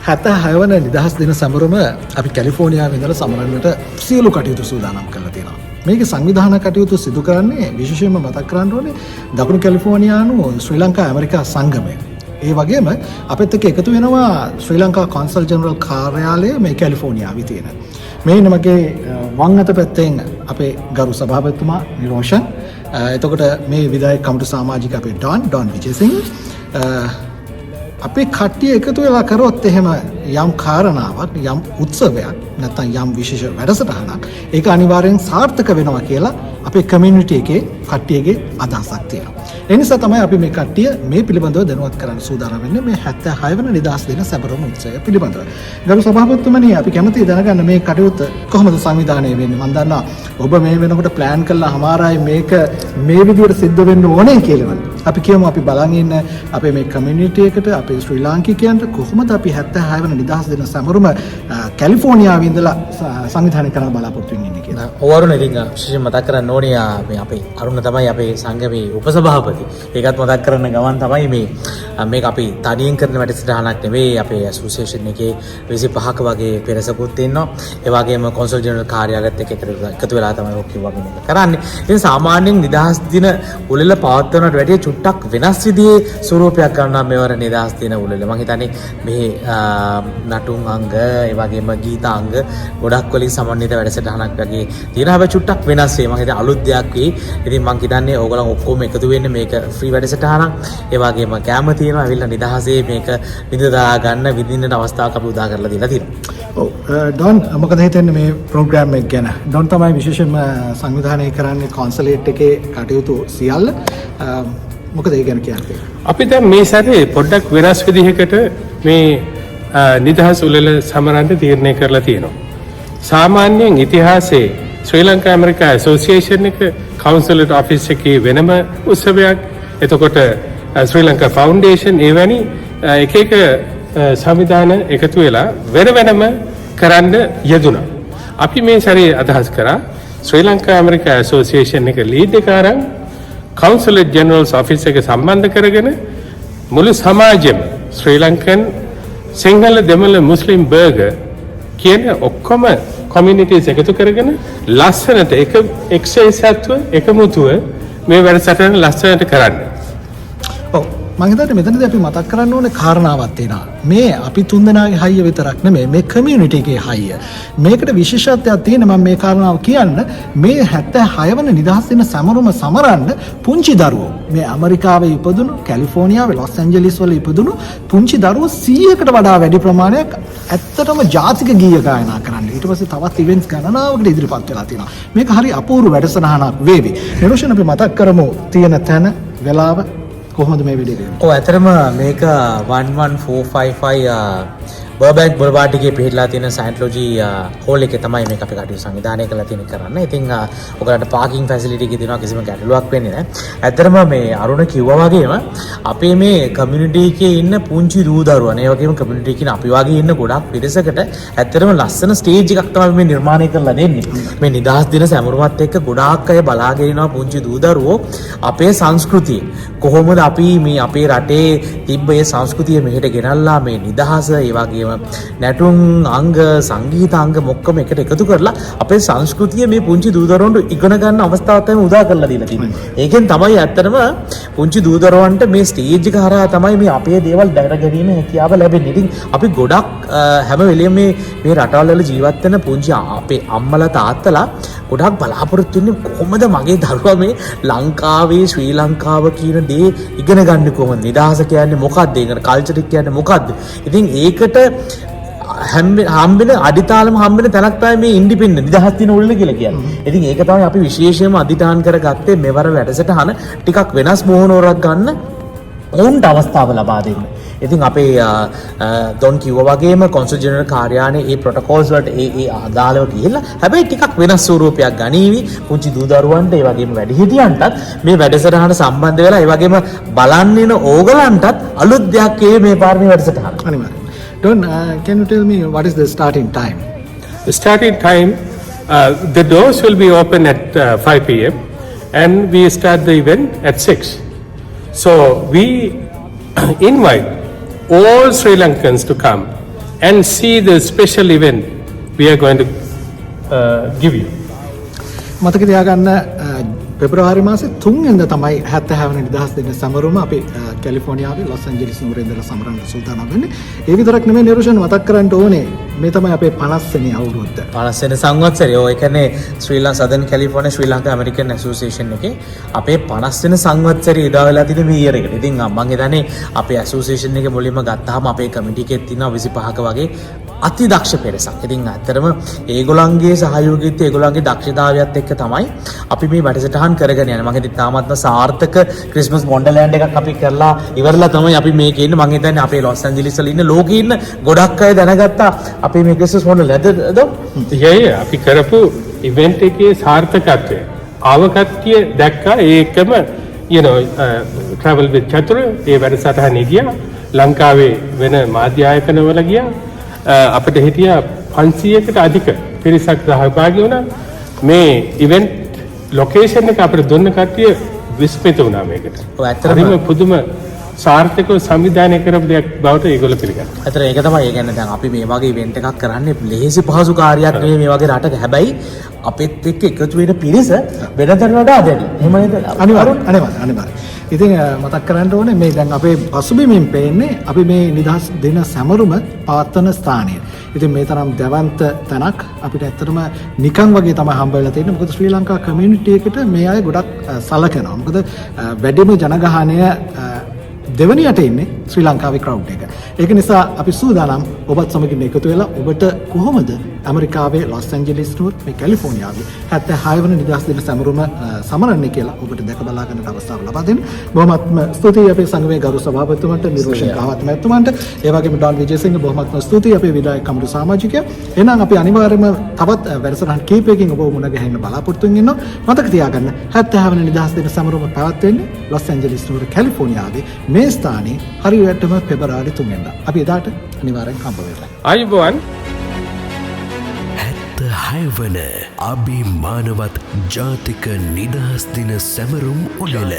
76 වන නිදහස් දින සමරුම අපි කැලිෆෝනියාවේ ඉඳලා සමරන්නට සියලු කටයුතු සූදානම් කරලා තියෙනවා. මේකේ සංවිධානය කටයුතු සිදු කරන්නේ විශේෂයෙන්ම මතක් කරන්න ඕනේ දකුණු කැලිෆෝනියානු ශ්‍රී ලංකා ඇමරිකා සංගමය. ඒ වගේම අපිත් එක්ක එකතු වෙනවා ශ්‍රී ලංකා කොන්සල් ජෙනරල් කාර්යාලය මේ කැලිෆෝනියාවේ තියෙන. මේ නමගේ වම් අත පැත්තෙන් අපේ ගරු සභාපතිතුමා නිරෝෂන්, එතකොට මේ විධායක කමිටු සමාජික අපේ ඩොන් විජේසිංහ, අපේ කට්ටිය එකතු වෙලා කරොත් එහෙම යම් කාරණාවක්, යම් උත්සවයක් නැත්නම් යම් විශේෂ වැඩසටහනක් ඒක අනිවාර්යෙන් සාර්ථක වෙනවා කියලා අපේ කමියුනිටි එකේ කට්ටියගේ අදහසක් තියෙනවා. ඒ නිසා තමයි අපි මේ කට්ටිය මේ පිළිබඳව දැනුවත් කරන්න සූදානම් වෙන්නේ මේ 76 වෙනි නිදහස් දින සැමරුම් උත්සවය පිළිබඳව. ගරු සභාපතිතුමනි, අපි කැමතියි දැනගන්න මේ කටයුත්ත කොහොමද සංවිධානය වෙන්නේ. මම දන්නවා ඔබ මේ වෙනකොට ප්ලෑන් කළා හමාරයි මේක මේ විදිහට සිද්ධ වෙන්න ඕනේ කියලා. අපි කියමු අපි බලන් ඉන්න අපේ මේ කමියුනිටි එකට, අපේ ශ්‍රී ලාංකිකයන්ට කොහොමද අපි 76 වෙනි නිදහස් දින සැමරුම කැලිෆෝනියාවේ ඉඳලා සංවිධානය කරන්න බලාපොරොත්තු වෙන්නේ කියලා. ඔවරුණ ඉතින් විශේෂයෙන් මතක් කරන්න ඕනේ මේ අපේ අරුණ තමයි අපේ සංගමේ උපසභාපති. ඒකත් මතක් කරන්න ගමන් තමයි මේක අපි තනියෙන් කරන වැඩසටහනක් නෙවෙයි. අපේ ඇසෝසියේෂන් එකේ 25ක වගේ පෙරසකුත් ඉන්නවා. ඒ වගේම කොන්සල් ජෙනරල් කාර්යාලයත් එක්ක එකතු වෙලා තමයි ඔක්කොම වගේ මේක කරන්නේ. ඉතින් සාමාන්‍යයෙන් නිදහස් දින උළෙල පවත්වනට වැඩිය චුට්ටක් වෙනස් විදිහේ ස්වරූපයක් ගන්නවා මෙවර නිදහස් දින උළෙල. මම හිතන්නේ මේ නටුම් අංග, ඒ වගේම ගීත අංග ගොඩක් වලින් සමන්විත වැඩසටහනක් වගේ තියෙනවා. හැබැයි චුට්ටක් වෙනස් වෙයි. මම හිතන්නේ අලුත් දෙයක් වෙයි. ඉතින් මම හිතන්නේ ඕගොල්ලෝ ඔක්කොම එකතු වෙන්නේ මේක ෆ්‍රී වැඩසටහනක්. ඒ වගේම කැම තියෙනවා. ඇවිල්ලා නිදහසේ මේක විඳලා ගන්න විඳින්න අවස්ථාවක් අපි උදා කරලා දීලා තියෙනවා. ඔව් ඩොන්, මොකද හිතන්නේ මේ ප්‍රෝග්‍රෑම් එක ගැන? ඩොන් තමයි විශේෂයෙන්ම සංවිධානය කරන්නේ කොන්සලේට් එකේ කටයුතු සියල්ල. මොකද ඒ ගැන කියන්නේ? අපි දැන් මේ සැරේ පොඩ්ඩක් වෙනස් විදිහකට මේ නිදහස් උළෙල සමරන්න තීරණය කරලා තියෙනවා. සාමාන්‍යයෙන් ඉතිහාසයේ ශ්‍රී ලංකා ඇමරිකා ඇසෝසියේෂන් එක කවුන්සලර් ඔෆිස් එකේ වෙනම උත්සවයක්, එතකොට ශ්‍රී ලංකා ෆවුන්ඩේෂන් එවැනි එක සංවිධාන එකතු වෙලා වෙනම කරන්න යෙදුණා. අපි මේ සැරේ අදහස් කරා ශ්‍රී ලංකා ඇමරිකා ඇසෝසියේෂන් එක ලීඩ් එක අරන් කවුන්සලර් ජෙනරල්ස් ඔෆිස් එක සම්බන්ධ කරගෙන මුළු සමාජෙම ශ්‍රී ලංකන් සිංහල, දෙමළ, මුස්ලිම්, බර්ගර් කියන ඔක්කොම කොමියුනිටිස් එකතු කරගෙන ලස්සනට එක්සේසත්ව එකමුතුව මේ වැඩසටහන ලස්සනට කරන්න. ඔව්, මම හිතන්නේ මෙතනදී අපි මතක් කරන්න ඕනේ කාරණාවක් තියෙනවා. මේ අපි තුන්දෙනාගේ හයිය විතරක් නෙමෙයි, මේ කමියුනිටි එකේ හයිය. මේකට විශේෂත්වයක් තියෙන මම මේ කාරණාව කියන්න, මේ 76 වෙනි නිදහස් දින සමරුම සමරන්න පුංචි දරුවෝ, මේ ඇමරිකාවේ ඉපදුණු, කැලිෆෝනියාවේ ලොස් ඇන්ජලිස් වල ඉපදුණු පුංචි දරුවෝ 100කට වඩා වැඩි ප්‍රමාණයක් ඇත්තටම ජාතික ගීය ගායනා කරන්න. ඊට පස්සේ තවත් ඉවෙන්ට්ස් ගණනාවකට ඉදිරිපත් වෙලා තියෙනවා. මේක හරි අපූර්ව වැඩසටහනක් වේවි. නිරෝෂණ අපි මතක් කරමු තියෙන තැන, වෙලාව කොහොමද මේ වෙලේ දෙන්නේ? ඔව්, ඇතරම මේක 11455 බර්බැන්ක් බොලවාඩ් එකේ පිහිටලා තියෙන සයන්ටොලොජි හෝල් එකේ තමයි මේක අපි කටයුතු සංවිධානය කරලා තියෙන කරන්න. ඉතින් ඔයගලන්ට පාකින් ෆැසිලිටි එකේ තියෙනවා, කිසිම ගැටලුවක් වෙන්නේ නැහැ. ඇත්තටම මේ අරුණ කිව්වා වගේම අපේ මේ කමියුනිටි එකේ ඉන්න පුංචි දූ දරුවන්, ඒ වගේම කමියුනිටි එකේ අපි වගේ ඉන්න ගොඩක් පිරිසකට ඇත්තටම ලස්සන ස්ටේජ් එකක් තමයි මේ නිර්මාණය කරලා දෙන්නේ. මේ නිදහස් දින සැමරුමත් එක්ක ගොඩාක් අය බලාගෙන ඉනවා පුංචි දූ දරුවෝ අපේ සංස්කෘතිය කොහොමද අපි මේ අපේ රටේ තිබ්බ ඒ සංස්කෘතිය මෙහෙට ගෙනල්ලා මේ නිදහස, ඒ වගේ නැටුම් අංග, සංගීත අංග මොක්කම එකට එකතු කරලා අපේ සංස්කෘතිය මේ පුංචි දූ දරුවන්ට ඉගෙන ගන්න අවස්ථාවක් තමයි උදා කරලා දීලා තියෙන්නේ. ඒකෙන් තමයි ඇත්තටම පුංචි දූ දරුවන්ට මේ ස්ටේජ් එක හරහා තමයි මේ අපේ දේවල් දැක ගැනීම හැකියාව ලැබෙන්නේ. ඉතින් අපි ගොඩක් හැම වෙලෙම මේ රටවල් වල ජීවත් වෙන පුංචි අපේ අම්මලා තාත්තලා ගොඩක් බලාපොරොත්තු වෙන්නේ කොහොමද මගේ දරුවා මේ ලංකාවේ, ශ්‍රී ලංකාව කියන දේ ඉගෙන ගන්න කොහොමද? නිදහස කියන්නේ මොකක්ද? ඒකට කල්චර් එක කියන්නේ මොකක්ද? ඉතින් ඒකට හම්බෙන අඩිතාලම හම්බෙන තැනක් තමයි මේ ඉන්ඩිපෙන්ඩන්ට් නිදහස් දින උළෙල කියලා කියන්නේ. ඉතින් ඒක තමයි අපි විශේෂයෙන්ම අධිඨාන කරගත්තේ මෙවර වැඩසටහන ටිකක් වෙනස් මොහොනෝරක් ගන්න ඔවුන්ට අවස්ථාව ලබා දෙන්න. ඉතින් අපේ ඩොන් කිව්වා වගේම කොන්සල් ජෙනරල් කාර්යාලයේ ඒ ප්‍රොටෝකෝල්ස් වලට ඒ අදාළව ගිහිල්ලා හැබැයි ටිකක් වෙනස් ස්වරූපයක් ගනීවි. පුංචි දූ දරුවන්ට ඒ වගේම වැඩිහිටියන්ටත් මේ වැඩසටහන සම්බන්ධ වෙලා ඒ වගේම බලන්න එන ඕගලන්ටත් අලුත් දෙයක් මේ පාරේ වැඩසටහන. අනිවාර්යයෙන්. Don, can you tell me what is the starting time? The starting time, the doors will be open at 5 p.m. and we start the event at 6. So we invite all Sri Lankans to come and see the special event we are going to give you. මතක තියාගන්න පෙබරවාරි මාසේ 3 වෙනිදා තමයි 70 වෙනි නිදහස් දින සමරුම අපි කැලිෆෝනියාවේ ලොස් ඇන්ජලිස් නුවර ඉඳලා සමරන්න සූදානම් වෙන්නේ. ඒ විතරක් නෙමෙයි නිරුෂන් මතක් කරන්න ඕනේ මේ තමයි අපේ 50 වෙනි අවුරුද්ද. 50 වෙනි සංවත්සරය. ඔය කියන්නේ ශ්‍රී ලංකා සදර්න් කැලිෆෝනියා ශ්‍රී ලංකා ඇමරිකන් ඇසෝසියේෂන් එකේ අපේ 50 වෙනි සංවත්සරය ඉදා වෙලා තියෙන මේ ඉයර් එකට. ඉතින් මම හිතන්නේ අපේ ඇසෝසියේෂන් එකේ මුලින්ම ගත්තාම අපේ කමිටි එකේ තියෙනවා 25ක වගේ අති දක්ෂ පෙරසක්. ඉතින් ඇත්තටම ඒගොල්ලන්ගේ සහයෝගීත්වය ඒගොල්ලන්ගේ දක්ෂතාවයත් එක්ක තමයි අපි මේ වැඩසටහන් කරගෙන යන්නේ. මම හිතන්නේ තාමත්ම සාර්ථක ක්‍රිස්මස් වොන්ඩර්ලෑන්ඩ් එකක් අපි කරලා ඉවරලා තමයි අපි මේකේ ඉන්නේ. මම හිතන්නේ අපේ ලොස් ඇන්ජලිස් වල ඉන්න ලෝකේ ඉන්න ගොඩක් අය දැනගත්තා අපේ මේ ක්‍රිස්මස් වොන්ඩර්ලෑන්ඩ් අපි කරපු ඉවෙන්ට් එකේ සාර්ථකත්වය ආව කට්ටිය දැක්කා. ඒකම travel with චතුර ඒ වැඩසටහනේ ගියා. ලංකාවේ වෙන මාධ්‍ය ආයතනවල ගියා. අපිට හිටියා 500කට අධික පිරිසක් සහභාගී වුණා. මේ ඉවෙන්ට් ලොකේෂන් එක අපිට දුන්න කට්ටිය විස්මිත වුණා මේකට. ඔව් ඇත්තටම පුදුම සාර්ථකව සංවිධානය කරපු දෙයක් බවට ඒගොල්ලෝ පිළිගන්නවා. අතර ඒක තමයි. ඒ කියන්නේ දැන් අපි මේ වගේ ඉවෙන්ට් එකක් කරන්නේ ලේසි පහසු කාර්යයක් නෙවෙයි මේ වගේ රටක. හැබැයි අපිත් එක්ක එකතු වෙන පිරිස වෙනතට වඩා දැඩි. එහෙම නේද? අනිවාර්යයෙන්. ඉතින් මතක් කරන්න ඕනේ මේ දැන් අපේ පසුබිමින් පේන්නේ අපි මේ නිදහස් දින සැමරුම පවත්වන ස්ථානය. ඉතින් මේ තරම් දැවන්ත තැනක් අපිට ඇත්තටම නිකන් වගේ තමයි හම්බ වෙලා තියෙන්නේ. මොකද ශ්‍රී ලංකා කමියුනිටි එකට මේ අය ගොඩක් සලකනවා. මොකද වැඩිම ජනගහනය දෙවනියට ඉන්නේ ශ්‍රී ලංකාවේ ක්‍රවුඩ් එක. ඒක නිසා අපි සූදානම් ඔබත් සමගින් එකතු වෙලා ඔබට කොහොමද ඇමරිකාවේ ලොස් ඇන්ජලිස් නුවර මේ කැලිෆෝනියාවේ 76 වන නිදහස් දින සමරුම සමරන්නේ කියලා ඔබට දැක බලා ගන්නට අවස්ථාව ලබා දෙන්න. බොහොමත්ම ස්තුතියි අපේ සංගමේ ගරු සභාපතිතුමන්ට, නිරෝෂන් කාවත් මැතිතුමන්ට, ඒ වගේම ඩොන් විජේසිංහ බොහොමත්ම ස්තුතියි අපේ විධායක කමිටු සමාජිකයා. එහෙනම් අපි අනිවාර්යයෙන්ම තවත් වැඩසටහන් කීපයකින් ඔබව මුණ ගැහෙන්න බලාපොරොත්තු වෙනවා. මතක තියාගන්න 76 වන නිදහස් දින සමරුම පැවැත්වෙන්නේ ලොස් ඇන්ජලිස් නුවර කැලිෆෝනියාවේ මේ ස්ථානයේ හරියටම පෙබරවාරි 3 වෙනිදා. අපි එදාට අනිවාර්යෙන් හම්බ වෙනවා. ආයුබෝවන්. 76 වන අභිමානවත් ජාතික නිදහස් දින සැමරුම් උළෙල.